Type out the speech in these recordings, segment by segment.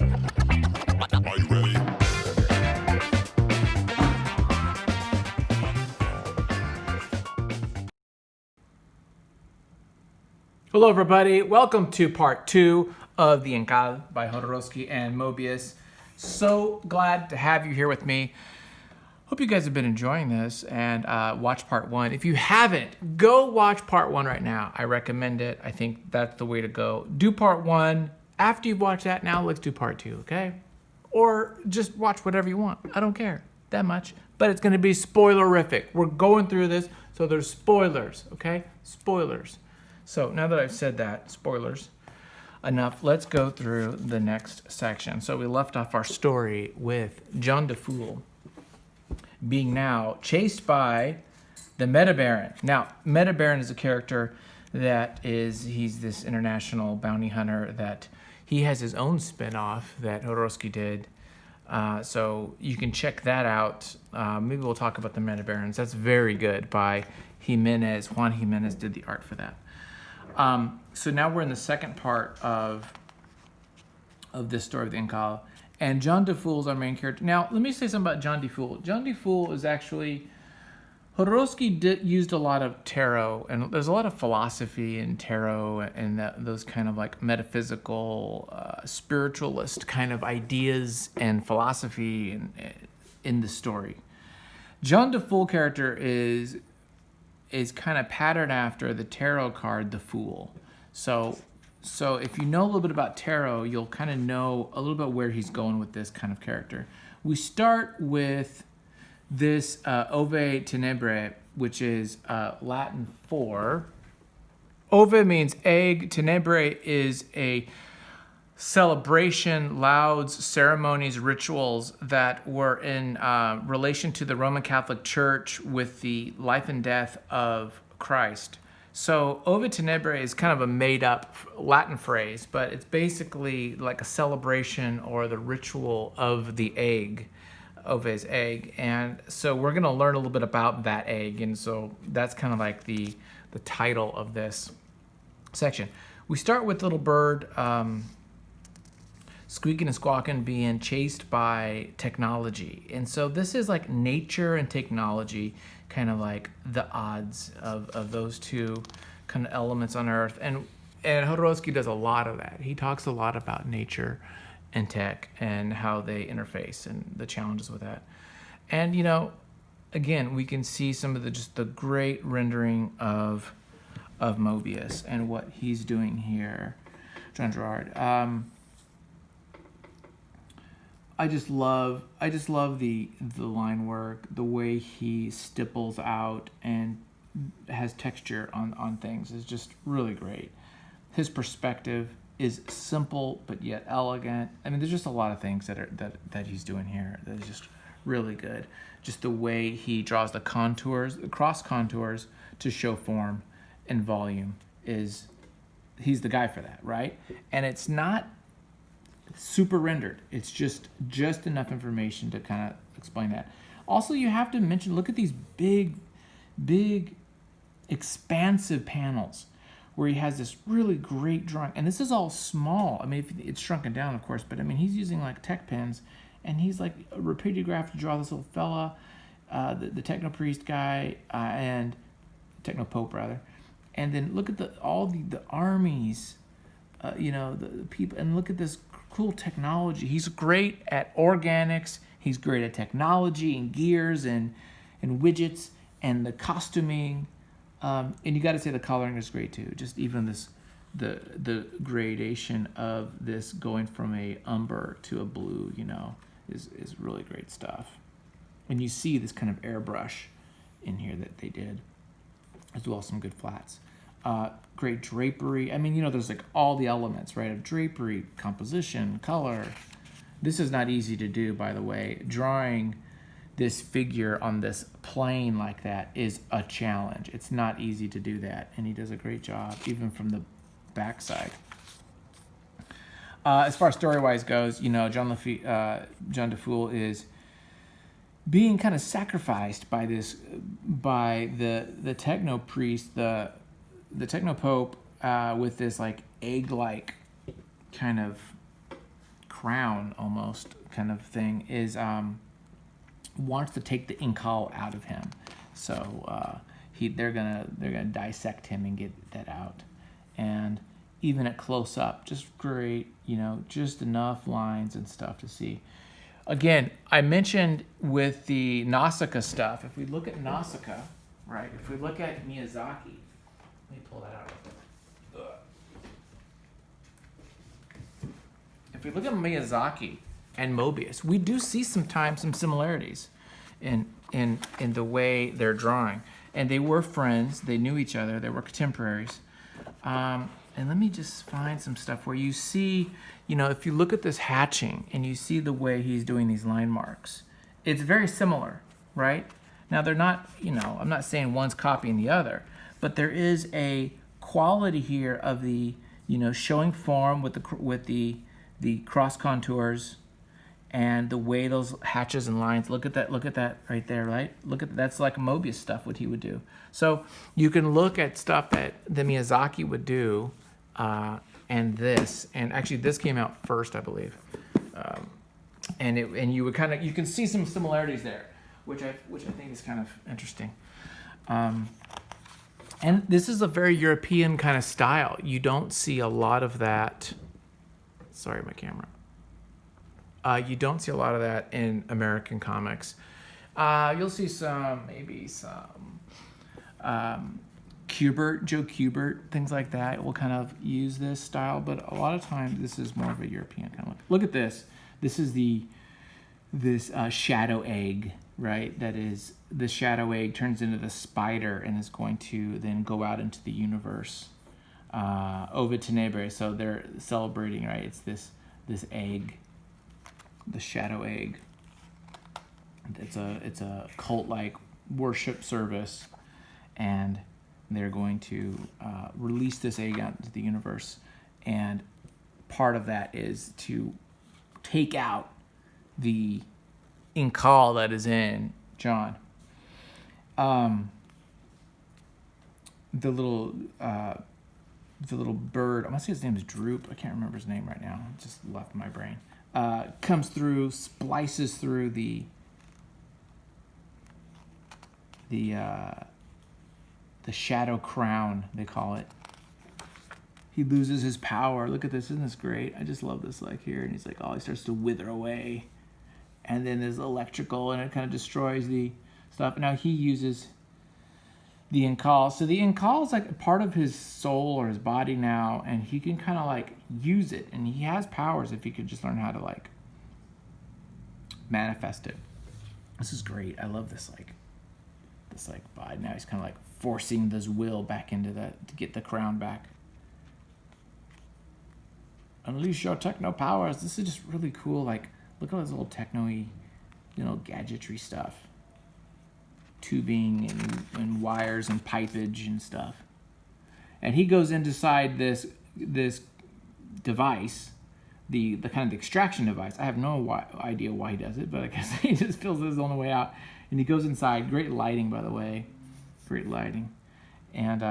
Are you ready? Hello everybody, welcome to part 2 of the Incal by Jodorowsky and Moebius. So glad to have you here with me. Hope you guys have been enjoying this and watch part 1. If you haven't, go watch part 1 right now. I recommend it. I think that's the way to go. Do part 1. After you've watched that, now let's do part 2, okay? Or just watch whatever you want. I don't care that much, but it's gonna be spoilerific. We're going through this, so there's spoilers, okay? Spoilers. So now that I've said that, spoilers, enough, let's go through the next section. So we left off our story with John de Fool being now chased by the Meta Baron. Now, Meta Baron is a character that he's this international bounty hunter that he has his own spin-off that Jodorowsky did. So you can check that out. Maybe we'll talk about the Meta Barons. That's very good by Jimenez. Juan Jimenez did the art for that. So now we're in the second part of this story of the Incal. And John de Fool is our main character. Now, let me say something about John de Fool. John de Fool is actually... Jodorowsky used a lot of tarot, and there's a lot of philosophy in tarot and those kind of like metaphysical, spiritualist kind of ideas and philosophy in the story. John de Fool character is kind of patterned after the tarot card, the Fool. So if you know a little bit about tarot, you'll kind of know a little bit where he's going with this kind of character. We start with this Ove Tenebre, which is Latin for... Ove means egg. Tenebre is a celebration, lauds, ceremonies, rituals that were in relation to the Roman Catholic Church with the life and death of Christ. So Ove Tenebre is kind of a made-up Latin phrase, but it's basically like a celebration or the ritual of the egg, Ove's egg. And so we're going to learn a little bit about that egg, and so that's kind of like the title of this section. We start with little bird squeaking and squawking being chased by technology. And so this is like nature and technology, kind of like the odds of those two kind of elements on Earth. And Jodorowsky does a lot of that. He talks a lot about nature and tech and how they interface and the challenges with that. And, you know, again, we can see some of the great rendering of Moebius and what he's doing here. John Gerard. I just love the line work, the way he stipples out and has texture on things is just really great. His perspective is simple but yet elegant. I mean, there's just a lot of things that he's doing here that is just really good. Just the way he draws the contours, the cross contours to show form and volume he's the guy for that, right? And it's not super rendered. It's just enough information to kind of explain that. Also, you have to mention, look at these big expansive panels where he has this really great drawing. And this is all small. I mean, it's shrunken down, of course, but I mean, he's using like tech pens, and he's like a rapidograph to draw this little fella, the techno priest guy, and techno pope rather. And then look at all the armies, you know, the people, and look at this cool technology. He's great at organics. He's great at technology and gears and widgets and the costuming. And you got to say the coloring is great too. Just even the gradation of this going from a umber to a blue, you know, is really great stuff. And you see this kind of airbrush in here that they did, as well as some good flats. Great drapery. I mean, you know, there's like all the elements, right, of drapery, composition, color. This is not easy to do, by the way. Drawing this figure on this plane like that is a challenge. It's not easy to do that, and he does a great job, even from the backside. As far as story-wise goes, you know, John de Fool is being kind of sacrificed by the techno priest, the techno pope, with this like egg-like kind of crown almost kind of thing, is wants to take the Incal out of him. So they're gonna dissect him and get that out. And even at close up, just great, just enough lines and stuff to see. Again, I mentioned with the Nausicaa stuff, if we look at Nausicaa, right, if we look at Miyazaki, let me pull that out real quick. If we look at Miyazaki and Moebius, we do see sometimes some similarities in the way they're drawing. And they were friends, they knew each other, they were contemporaries. And let me just find some stuff where you see, if you look at this hatching and you see the way he's doing these line marks, it's very similar, right? Now they're not, I'm not saying one's copying the other, but there is a quality here of the, showing form with the cross contours and the way those hatches and lines, look at that right there, right? That's like Moebius stuff, what he would do. So you can look at stuff that the Miyazaki would do, and actually this came out first, I believe. And you would you can see some similarities there, which I think is kind of interesting. And this is a very European kind of style. You don't see a lot of that. Sorry, my camera. You don't see a lot of that in American comics. You'll see maybe some Joe Kubert, things like that will kind of use this style, but a lot of times this is more of a European kind of look. Look at this. This is this shadow egg, right? That is, the shadow egg turns into the spider and is going to then go out into the universe. Over Tenebre, so they're celebrating, right? It's this egg, the shadow egg. It's a cult-like worship service, and they're going to release this egg out into the universe, and part of that is to take out the Incal that is in John. The little bird, I want to say his name is Droop. I can't remember his name right now. It just left my brain. Comes through, splices through the shadow crown, they call it. He loses his power. Look at this, isn't this great? I just love this, like here, and he's like, he starts to wither away. And then there's electrical, and it kind of destroys the stuff. Now he uses the Incal. So the Incal is like part of his soul or his body now, and he can kind of like use it, and he has powers if he could just learn how to like manifest it. This is great. I love this body. Now he's kind of like forcing this will back into that to get the crown back. Unleash your techno powers. This is just really cool. Like, look at all this little techno-y, gadgetry stuff. Tubing and wires and pipage and stuff. And he goes inside this device, the kind of extraction device. I have no idea why he does it, but I guess he just feels this is the only way out. And he goes inside. Great lighting, by the way. Great lighting. And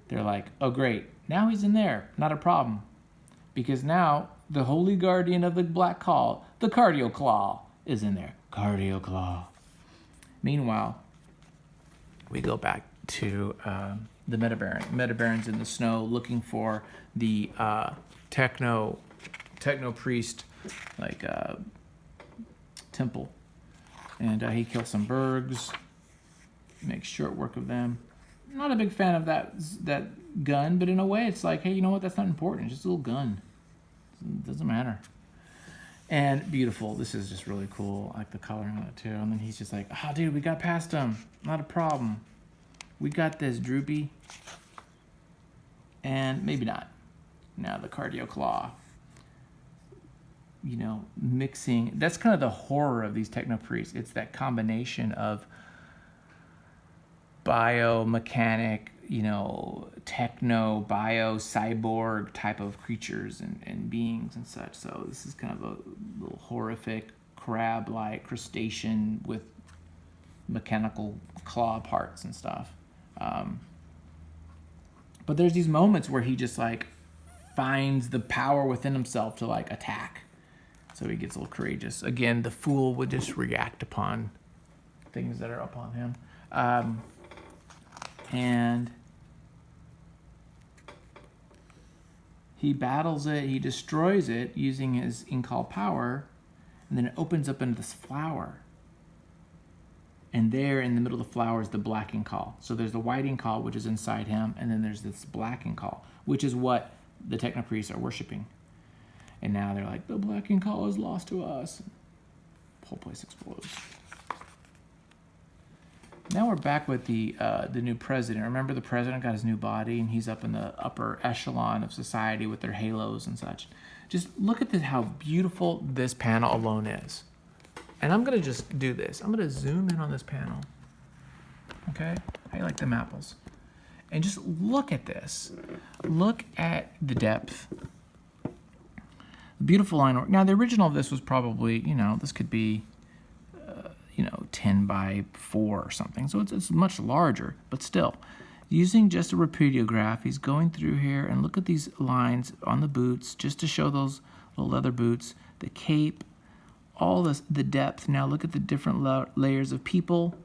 they're like, oh, great. Now he's in there. Not a problem. Because now the holy guardian of the black claw, the Cardio Claw, is in there. Cardio Claw. Meanwhile, we go back to the Metabaron. Metabaron's in the snow looking for the techno priest, like temple. And he kills some bergs, makes short work of them. Not a big fan of that gun, but in a way it's like, hey, you know what? That's not important. It's just a little gun. It doesn't matter. And beautiful. This is just really cool. I like the coloring on it too. And then he's just like, dude, we got past him. Not a problem. We got this, Droopy. And maybe not. Now the Cardio Claw. Mixing. That's kind of the horror of these techno priests. It's that combination of biomechanic, techno, bio, cyborg type of creatures and beings and such. So this is kind of a little horrific crab-like crustacean with mechanical claw parts and stuff. But there's these moments where he just like finds the power within himself to like attack. So he gets a little courageous. Again, the fool would just react upon things that are upon him. And he battles it, he destroys it using his Incal power, and then it opens up into this flower. And there in the middle of the flower is the black Incal. So there's the white Incal, which is inside him, and then there's this black Incal, which is what the techno-priests are worshiping. And now they're like, the black Incal is lost to us. The whole place explodes. Now we're back with the new president. Remember, the president got his new body, and he's up in the upper echelon of society with their halos and such. Just look at this, how beautiful this panel alone is. And I'm going to just do this. I'm going to zoom in on this panel. Okay? How you like them apples? And just look at this. Look at the depth. Beautiful line work. Now, the original of this was probably, this could be 10 by 4 or something. So it's much larger, but still. Using just a repudiograph, he's going through here, and look at these lines on the boots, just to show those little leather boots, the cape, all this, the depth. Now look at the different layers of people,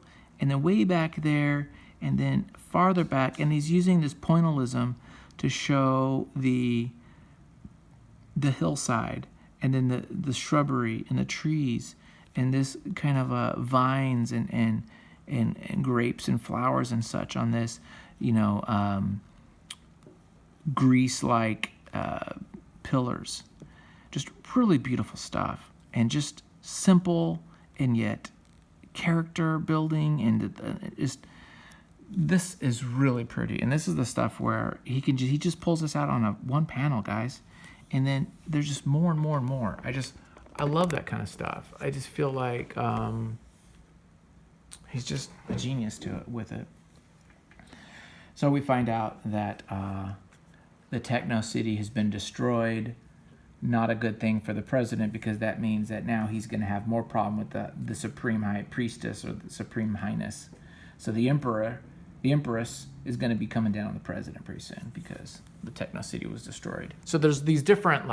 and then way back there, and then farther back, and he's using this pointillism to show the hillside, and then the shrubbery and the trees, and this kind of vines and grapes and flowers and such on this, grease-like pillars. Just really beautiful stuff, and just simple and yet character building, and this is really pretty. And this is the stuff where he just pulls this out on one panel, guys, and then there's just more and more and more. I love that kind of stuff. I just feel like he's just a genius with it. So we find out that the Techno City has been destroyed. Not a good thing for the president, because that means that now he's going to have more problem with the Supreme High Priestess or the Supreme Highness. So the Empress is going to be coming down on the president pretty soon because the Techno City was destroyed. So there's these different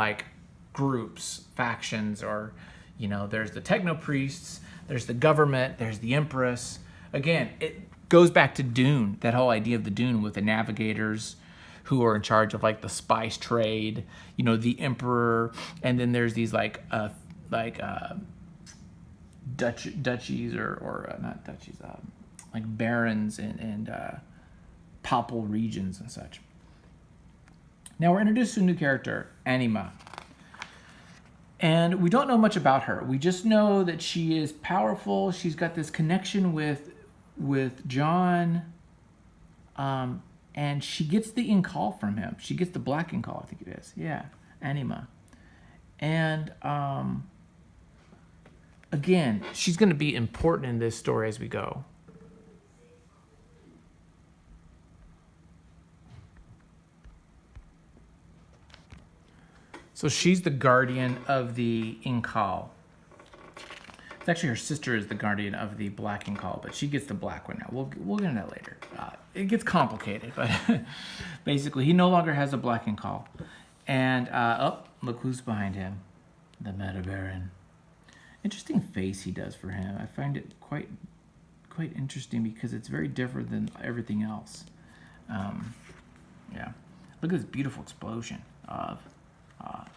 groups, factions, or there's the techno priests, there's the government, there's the Empress. Again, it goes back to Dune, that whole idea of the Dune with the navigators who are in charge of the spice trade, the emperor, and then there's these duchies or not duchies, barons and papal regions and such. Now we're introduced to a new character, Anima. And we don't know much about her. We just know that she is powerful. She's got this connection with John, and she gets the Incal from him. She gets the black Incal, I think it is. Yeah, Anima. And again, she's going to be important in this story as we go. So she's the guardian of the Incal. It's actually her sister is the guardian of the black Incal, but she gets the black one now. We'll get into that later. It gets complicated, but basically he no longer has a black Incal. And look who's behind him, the Meta Baron. Interesting face he does for him. I find it quite interesting because it's very different than everything else. Yeah, look at this beautiful explosion of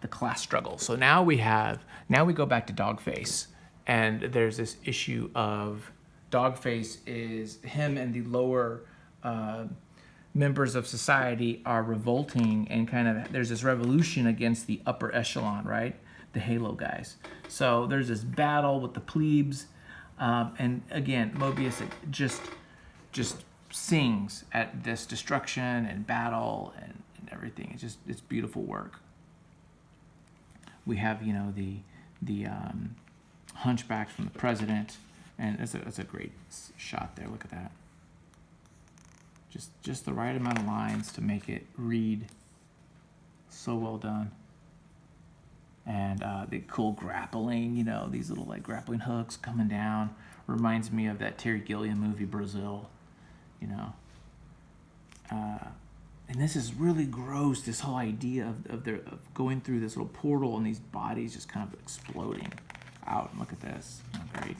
the class struggle. So now we go back to Dogface, and there's this issue of Dogface is him and the lower members of society are revolting, and there's this revolution against the upper echelon, right? The Halo guys. So there's this battle with the plebes, and again, Moebius just sings at this destruction and battle and everything. It's beautiful work. We have, the hunchbacks from the president, and it's a great shot there. Look at that. Just the right amount of lines to make it read so well done. And the cool grappling, these little grappling hooks coming down. Reminds me of that Terry Gilliam movie, Brazil. And this is really gross, this whole idea of going through this little portal and these bodies just kind of exploding out. Look at this. Oh, great.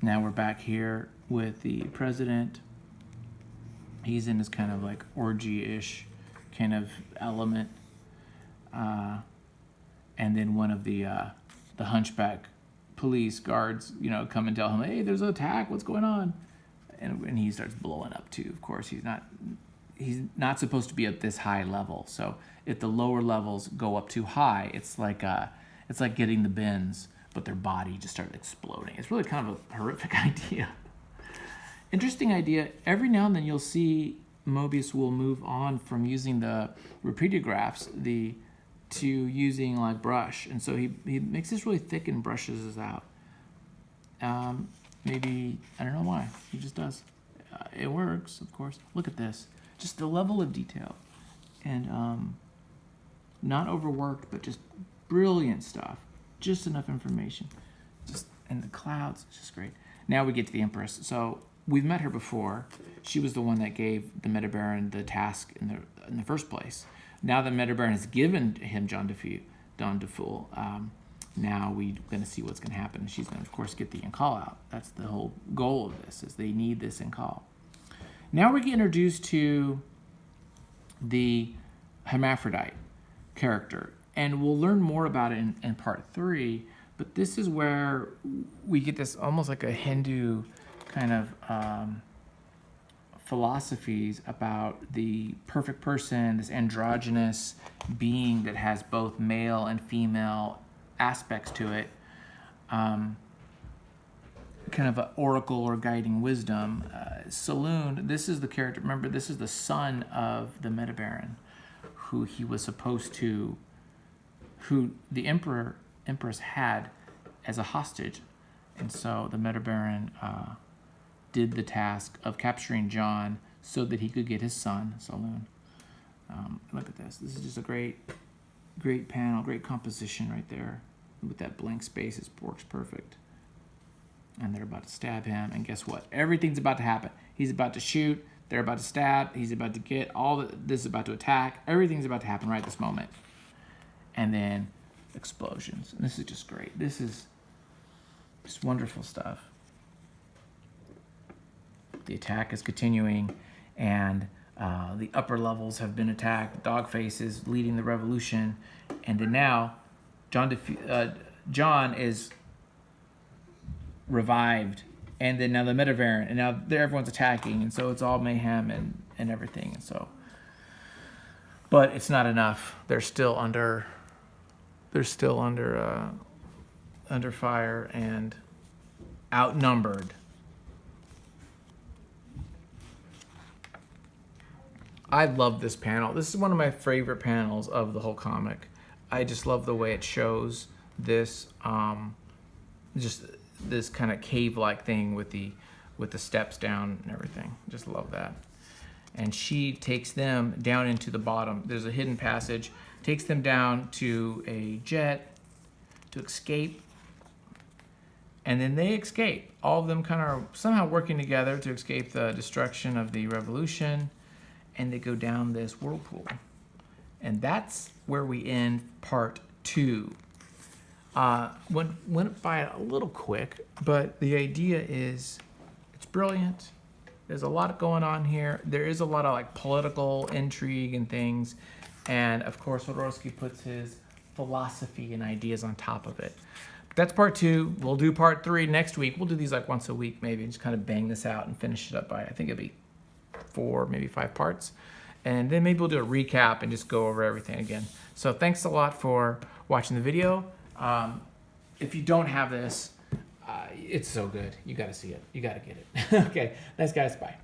Now we're back here with the president. He's in this kind of like orgy-ish kind of element. And then one of the hunchback police guards, come and tell him, hey, there's an attack, what's going on? And he starts blowing up too. Of course, he's not supposed to be at this high level. So if the lower levels go up too high, it's like getting the bends, but their body just starts exploding. It's really kind of a horrific idea. Interesting idea. Every now and then you'll see Moebius will move on from using the repeated graphs to using like brush, and so he makes this really thick and brushes this out. Maybe, I don't know why, he just does. It works, of course. Look at this, just the level of detail, and not overworked, but just brilliant stuff. Just enough information, just in the clouds. It's just great. Now we get to the Empress. So we've met her before. She was the one that gave the Metabaron the task in the first place. Now that Metabaron has given him John DeFool, now we're going to see what's going to happen. She's going to, of course, get the Incal out. That's the whole goal of this, is they need this Incal. Now we get introduced to the hermaphrodite character, and we'll learn more about it in part 3, but this is where we get this almost like a Hindu kind of philosophies about the perfect person, this androgynous being that has both male and female aspects to it, kind of an oracle or guiding wisdom. Saloon, this is the character, remember, this is the son of the Metabaron, who he was supposed to, who the Empress had as a hostage. And so the Metabaron did the task of capturing John so that he could get his son, Saloon. Look at this. This is just a great panel, great composition right there. With that blank space, it works perfect. And they're about to stab him, and guess what? Everything's about to happen. He's about to shoot, they're about to stab, he's about to get, this is about to attack. Everything's about to happen right this moment. And then explosions. And this is just great. This is just wonderful stuff. The attack is continuing, and the upper levels have been attacked. Dog faces leading the revolution, and then now John is revived, and then now the Metabaron, and now everyone's attacking, and so it's all mayhem and everything. And so, but it's not enough. They're still under fire and outnumbered. I love this panel. This is one of my favorite panels of the whole comic. I just love the way it shows this, just this kind of cave-like thing with the steps down and everything. Just love that. And she takes them down into the bottom. There's a hidden passage. Takes them down to a jet to escape. And then they escape. All of them kind of somehow working together to escape the destruction of the revolution. And they go down this whirlpool. And that's where we end part 2. Went by a little quick, but the idea is it's brilliant. There's a lot going on here. There is a lot of like political intrigue and things. And of course, Jodorowsky puts his philosophy and ideas on top of it. But that's part 2. We'll do part 3 next week. We'll do these like once a week, maybe, and just kind of bang this out and finish it up by, I think it'll be 4, maybe 5 parts. And then maybe we'll do a recap and just go over everything again. So thanks a lot for watching the video. If you don't have this, it's so good. You got to see it. You got to get it. Okay. Thanks, guys. Bye.